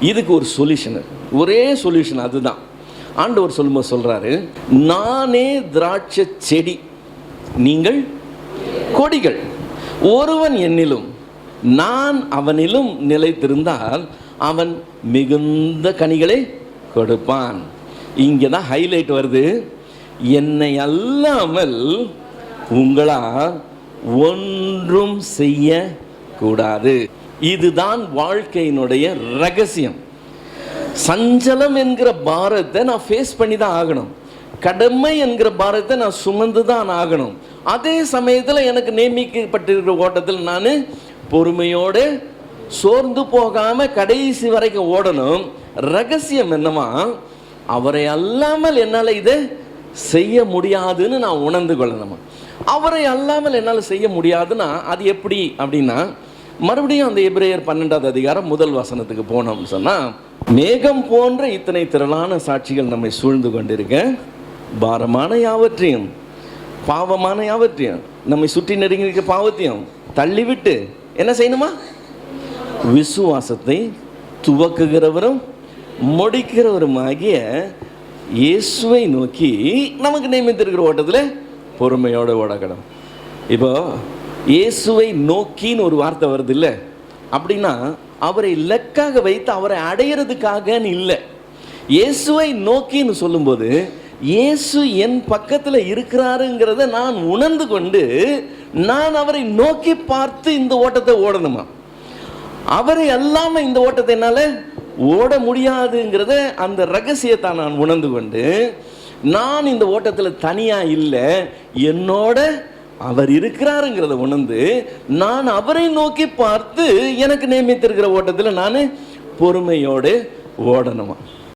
இதுக்கு ஒரு சொல்யூஷன், ஒரே சொல்யூஷன், அதுதான் ஆண்டவர் சொல்லும்போது சொல்றாரு, நானே திராட்சை செடி, நீங்கள் கொடிகள். ஒருவன் என்னிலும் நான் அவனிலும் நிலைத்திருந்தால் அவன் மிகுந்த கனிகளை கொடுப்பான். இங்கே தான் ஹைலைட் வருது, என்னை அல்லாமல் உங்களால் ஒன்றும் செய்ய கூடாது. இதுதான் வாழ்க்கையினுடைய ரகசியம். சஞ்சலம் என்கிற பாரத்தை நான் ஃபேஸ் பண்ணி தான் ஆகணும். கடமை என்கிற பாரத்தை நான் சுமந்து தான் ஆகணும். அதே சமயத்தில் எனக்கு நியமிக்கப்பட்டிருக்கிற ஓட்டத்தில் நான் பொறுமையோடு சோர்ந்து போகாமல் கடைசி வரைக்கும் ஓடணும். ரகசியம் என்னமா, அவரை அல்லாமல் என்னால் இதை செய்ய முடியாதுன்னு நான் உணர்ந்து கொள்ளணுமா. அவரை அல்லாமல் என்னால் செய்ய முடியாதுன்னா அது எப்படி அப்படின்னா, மறுபடியும் அந்த எபிரேயர் 12வது அதிகாரம் 1 வசனத்துக்கு போனோம்னு சொன்னால், மேகம் போன்ற இத்தனை திரளான சாட்சிகள் நம்மை சூழ்ந்து கொண்டிருக்க, பாரமான யாவற்றையும் பாவமான யாவற்றையும் நம்மை சுற்றி நெருங்கியிருக்க பாவத்தையும் தள்ளிவிட்டு என்ன செய்யணுமா, விசுவாசத்தை துவக்குகிறவரும் முடிக்கிறவருமாகிய இயேசுவை நோக்கி நமக்கு நியமித்திருக்கிற ஓட்டத்தில் பொறுமையோடு ஓடக்கணும். இப்போ இயேசுவை நோக்கின்னு ஒரு வார்த்தை வருது இல்லை அப்படின்னா, அவரை இலக்காக வைத்து அவரை அடையிறதுக்காகன்னு இல்லை. இயேசுவை நோக்கின்னு சொல்லும்போது இயேசு என் பக்கத்தில் இருக்கிறாருங்கிறத நான் உணர்ந்து கொண்டு நான் அவரை நோக்கி பார்த்து இந்த ஓட்டத்தை ஓடணுமா. அவரை அல்லாமல் இந்த ஓட்டத்தை என்னால் ஓட முடியாதுங்கிறத, அந்த ரகசியத்தை நான் உணர்ந்து கொண்டு, நான் இந்த ஓட்டத்தில் தனியாக இல்லை, என்னோட அவர் இருக்கிறாருங்கிறத உணர்ந்து நான் அவரை நோக்கி பார்த்து எனக்கு நியமித்திருக்கிற ஓட்டத்தில் நான் பொறுமையோடு ஓடணுமா.